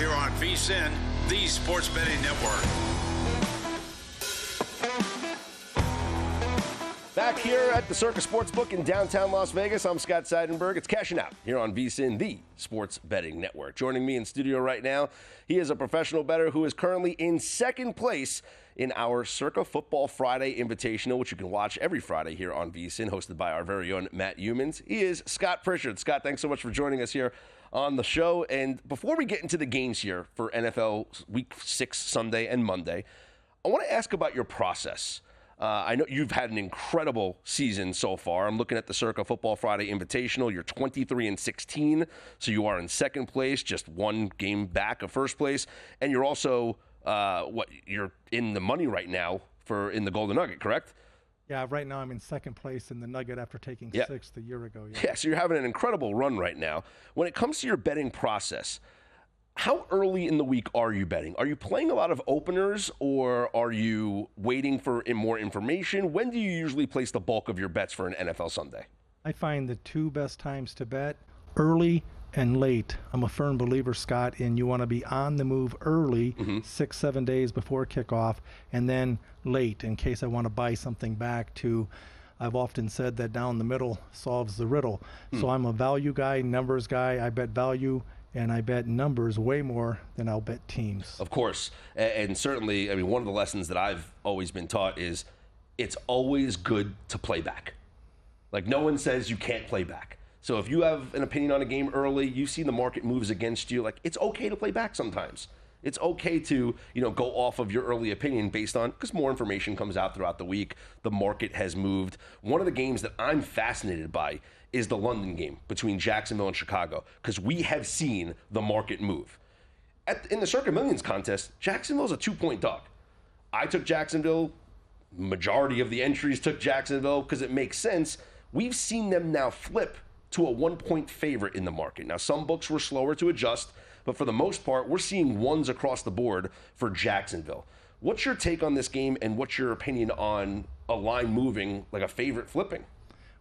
here on VSIN, the Sports Betting Network. Back here at the Circus Sportsbook in downtown Las Vegas, I'm Scott Seidenberg. It's Cashing Out here on VSIN, the Sports Betting Network. Joining me in studio right now, he is a professional bettor who is currently in second place in our Circa Football Friday Invitational, which you can watch every Friday here on VSIN, hosted by our very own Matt Humans. He is Scott Pritchard. Scott, thanks so much for joining us here on the show. And before we get into the games here for NFL Week 6 Sunday and Monday, I want to ask about your process. I know you've had an incredible season so far. I'm looking at the Circa Football Friday Invitational. You're 23-16, so you are in second place, just one game back of first place. And you're also, you're in the money right now in the Golden Nugget, correct? Yeah, right now I'm in second place in the Nugget after taking sixth a year ago. Yeah, so you're having an incredible run right now. When it comes to your betting process, how early in the week are you betting? Are you playing a lot of openers, or are you waiting for more information? When do you usually place the bulk of your bets for an NFL Sunday? I find the two best times to bet, early and late. I'm a firm believer, Scott, in you want to be on the move early, 6-7 days before kickoff, and then late in case I want to buy something back to. I've often said that down the middle solves the riddle. So I'm a value guy, numbers guy. I bet value and I bet numbers way more than I'll bet teams. Of course. And certainly, I mean, one of the lessons that I've always been taught is it's always good to play back. Like, no one says you can't play back. So if you have an opinion on a game early, you see the market moves against you, like, it's okay to play back sometimes. It's okay to, go off of your early opinion based on, because more information comes out throughout the week. The market has moved. One of the games that I'm fascinated by is the London game between Jacksonville and Chicago, because we have seen the market move. In the Circa Millions contest, Jacksonville's a 2-point dog. I took Jacksonville. Majority of the entries took Jacksonville because it makes sense. We've seen them now flip to a 1-point favorite in the market. Now, some books were slower to adjust, but for the most part, we're seeing ones across the board for Jacksonville. What's your take on this game, and what's your opinion on a line moving, like a favorite flipping?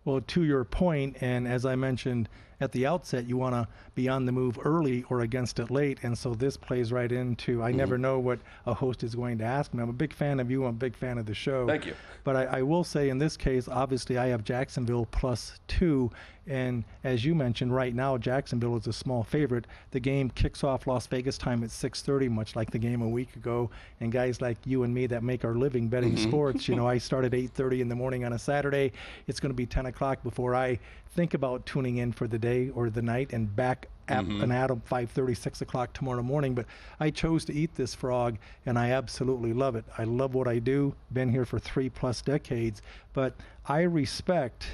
Well, to your point, and as I mentioned at the outset, you want to be on the move early or against it late, and so this plays right into, I never know what a host is going to ask me. I'm a big fan of you. I'm a big fan of the show. Thank you. But I will say in this case, obviously I have Jacksonville +2, and as you mentioned, right now Jacksonville is a small favorite. The game kicks off Las Vegas time at 6:30, much like the game a week ago, and guys like you and me that make our living betting sports, I start at 8:30 in the morning on a Saturday. It's going to be 10 o'clock before I think about tuning in for the day or the night and back up and at 5:30, 6 o'clock tomorrow morning. But I chose to eat this frog, and I absolutely love it. I love what I do. Been here for 3+ decades, but I respect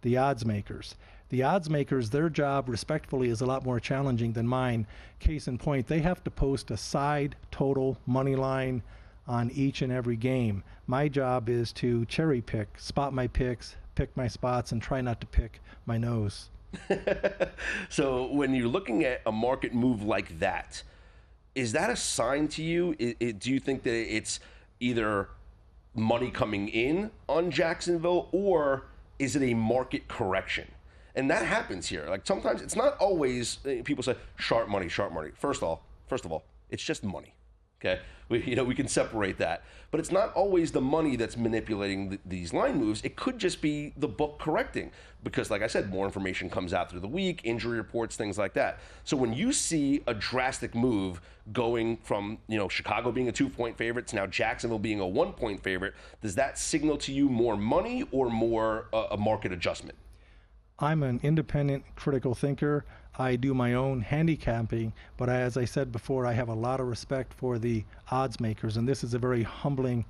the odds makers. The odds makers, their job, respectfully, is a lot more challenging than mine. Case in point, they have to post a side total money line on each and every game. My job is to cherry pick, spot my picks, pick my spots, and try not to pick my nose. So when you're looking at a market move like that, is that a sign to you? Do you think that it's either money coming in on Jacksonville, or is it a market correction? And that happens here. Like, sometimes it's not always, people say sharp money, sharp money. First of all, it's just money. Okay, we can separate that, but it's not always the money that's manipulating these line moves. It could just be the book correcting, because, like I said, more information comes out through the week, injury reports, things like that. So when you see a drastic move going from Chicago being a 2-point favorite to now Jacksonville being a 1-point favorite, does that signal to you more money or more a market adjustment? I'm an independent critical thinker. I do my own handicapping, but as I said before, I have a lot of respect for the odds makers, and this is a very humbling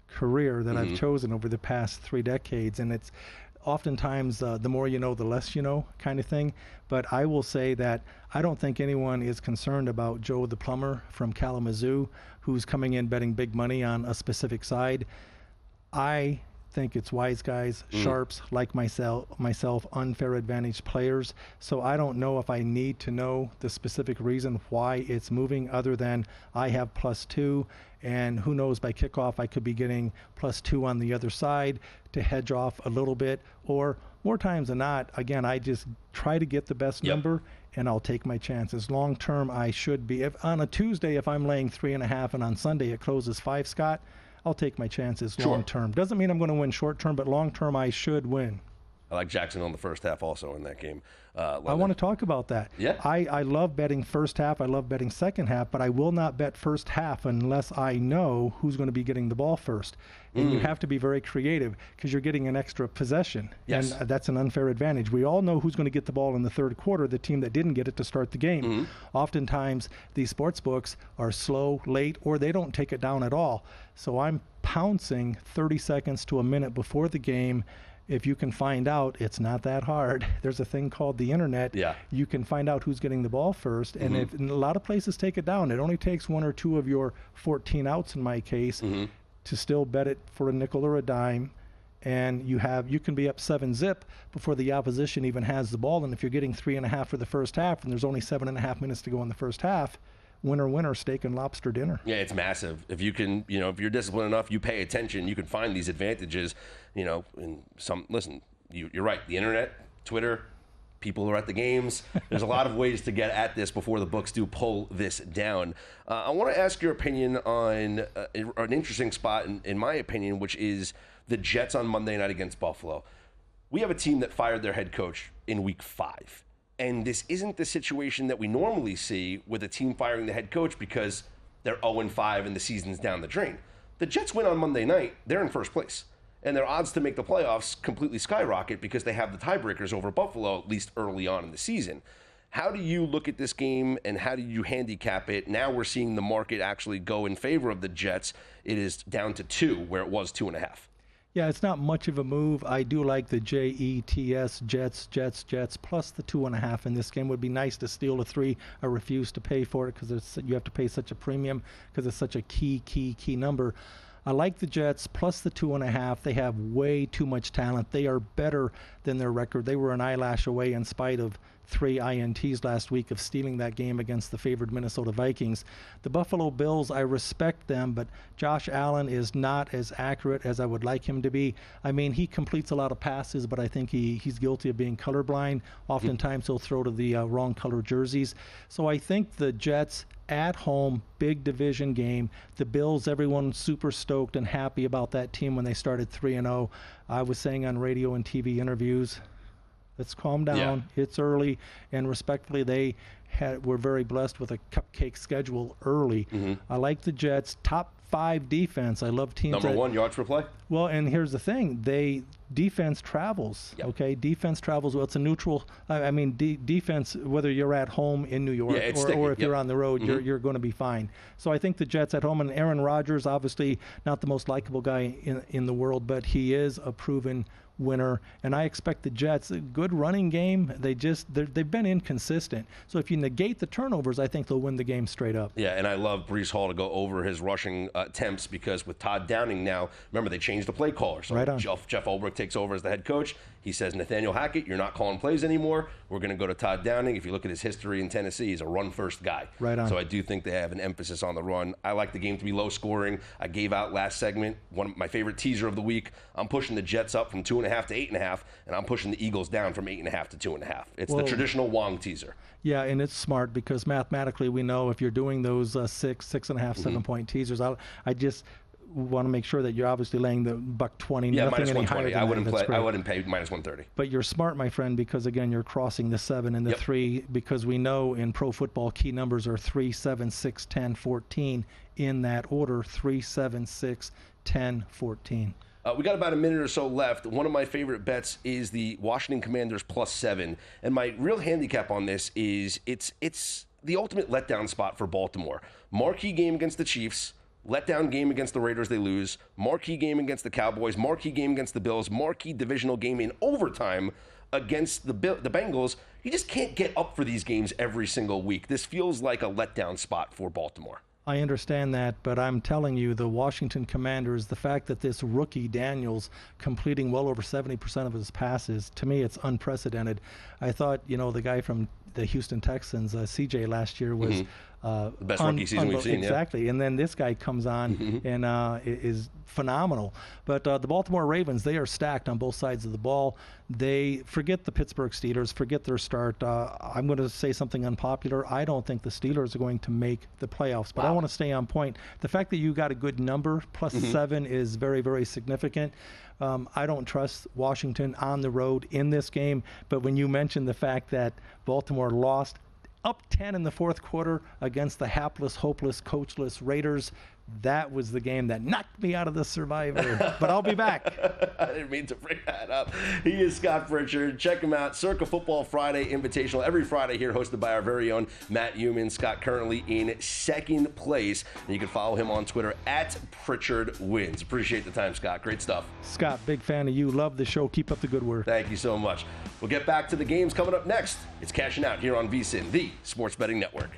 career that I've chosen over the past 3 decades, and it's oftentimes the more you know, the less you know kind of thing. But I will say that I don't think anyone is concerned about Joe the plumber from Kalamazoo who's coming in betting big money on a specific side. I think it's wise guys, sharps like myself, unfair advantage players. So I don't know if I need to know the specific reason why it's moving other than I have +2, and who knows, by kickoff I could be getting +2 on the other side to hedge off a little bit, or more times than not, again, I just try to get the best number and I'll take my chances. Long term, I should be. If on a Tuesday, if I'm laying 3.5 and on Sunday it closes 5, Scott, I'll take my chances long term. Doesn't mean I'm going to win short term, but long term I should win. I like Jacksonville in the first half also in that game. I want to talk about that. Yeah. I love betting first half. I love betting second half, but I will not bet first half unless I know who's going to be getting the ball first. And you have to be very creative because you're getting an extra possession. Yes. And that's an unfair advantage. We all know who's going to get the ball in the third quarter, the team that didn't get it to start the game. Oftentimes, these sports books are slow, late, or they don't take it down at all. So I'm pouncing 30 seconds to a minute before the game. If you can find out, it's not that hard. There's a thing called the internet. Yeah. You can find out who's getting the ball first. And if and a lot of places take it down, it only takes 1 or 2 of your 14 outs in my case to still bet it for a nickel or a dime. And you can be up 7-zip before the opposition even has the ball. And if you're getting 3.5 for the first half and there's only 7.5 minutes to go in the first half, winner, steak and lobster dinner. Yeah, it's massive. If you can, if you're disciplined enough, you pay attention, you can find these advantages, and listen, you're right. The internet, Twitter, people who are at the games, there's a lot of ways to get at this before the books do pull this down. I want to ask your opinion on an interesting spot, in my opinion, which is the Jets on Monday night against Buffalo. We have a team that fired their head coach in week 5. And this isn't the situation that we normally see with a team firing the head coach because they're 0-5 and the season's down the drain. The Jets win on Monday night, they're in first place. And their odds to make the playoffs completely skyrocket because they have the tiebreakers over Buffalo, at least early on in the season. How do you look at this game and how do you handicap it? Now we're seeing the market actually go in favor of the Jets. It is down to 2, where it was 2.5. Yeah, it's not much of a move. I do like the Jets, Jets, plus the 2.5 in this game. Would be nice to steal a 3. I refuse to pay for it because you have to pay such a premium because it's such a key number. I like the Jets plus the 2.5. They have way too much talent. They are better than their record. They were an eyelash away in spite of 3 INTs last week of stealing that game against the favored Minnesota Vikings. The Buffalo Bills, I respect them, but Josh Allen is not as accurate as I would like him to be. I mean, he completes a lot of passes, but I think he's guilty of being colorblind. Oftentimes he'll throw to the wrong color jerseys. So I think the Jets at home, big division game. The Bills, everyone's super stoked and happy about that team when they started 3-0. I was saying on radio and TV interviews, let's calm down. Yeah. It's early, and respectfully, they were very blessed with a cupcake schedule early. I like the Jets. Top 5 defense. I love teams. Number 1 yards per play. Well, and here's the thing: defense travels. Yep. Okay, defense travels. Well, it's a neutral. I mean, defense. Whether you're at home in New York or if you're on the road, you're going to be fine. So I think the Jets at home, and Aaron Rodgers, obviously not the most likable guy in the world, but he is a proven winner, and I expect the Jets, a good running game. They've been inconsistent. So if you negate the turnovers, I think they'll win the game straight up. Yeah, and I love Breece Hall to go over his rushing attempts because with Todd Downing now, remember they changed the play caller. So right on. Jeff Ulbrich takes over as the head coach. He says, Nathaniel Hackett, you're not calling plays anymore. We're going to go to Todd Downing. If you look at his history in Tennessee, he's a run-first guy. Right on. So I do think they have an emphasis on the run. I like the game to be low-scoring. I gave out last segment one of my favorite teaser of the week. I'm pushing the Jets up from 2.5 to 8.5, and I'm pushing the Eagles down from 8.5 to 2.5. It's the traditional Wong teaser. Yeah, and it's smart because mathematically we know if you're doing those 6.5, 7-point teasers, I just want to make sure that you're obviously laying the $1.20. Yeah, nothing minus any higher 120. than I wouldn't pay minus 130. But you're smart, my friend, because again you're crossing the 7 and the 3 because we know in pro football key numbers are 3, 7, 6, 10, 14 in that order. 3, 7, 6, 10, 14. We got about a minute or so left. One of my favorite bets is the Washington Commanders +7. And my real handicap on this is it's the ultimate letdown spot for Baltimore. Marquee game against the Chiefs, letdown game against the Raiders, they lose. Marquee game against the Cowboys, marquee game against the Bills, marquee divisional game in overtime against the Bengals. You just can't get up for these games every single week. This feels like a letdown spot for Baltimore. I understand that, but I'm telling you, the Washington Commanders, the fact that this rookie Daniels completing well over 70% of his passes, to me, it's unprecedented. I thought, the guy from the Houston Texans, CJ last year was the best rookie season we've seen. Exactly, and then this guy comes on and is phenomenal. But the Baltimore Ravens, they are stacked on both sides of the ball. They forget the Pittsburgh Steelers, forget their start. I'm going to say something unpopular. I don't think the Steelers are going to make the playoffs, but I want to stay on point. The fact that you got a good number, plus 7, is very, very significant. I don't trust Washington on the road in this game, but when you mentioned the fact that Baltimore lost up 10 in the fourth quarter against the hapless, hopeless, coachless Raiders, that was the game that knocked me out of the Survivor. But I'll be back. I didn't mean to bring that up. He is Scott Pritchard. Check him out. Circa Football Friday Invitational every Friday here, hosted by our very own Matt Human. Scott currently in second place. And you can follow him on Twitter at PritchardWins. Appreciate the time, Scott. Great stuff. Scott, big fan of you. Love the show. Keep up the good work. Thank you so much. We'll get back to the games coming up next. It's Cashing Out here on VSIN, the Sports Betting Network.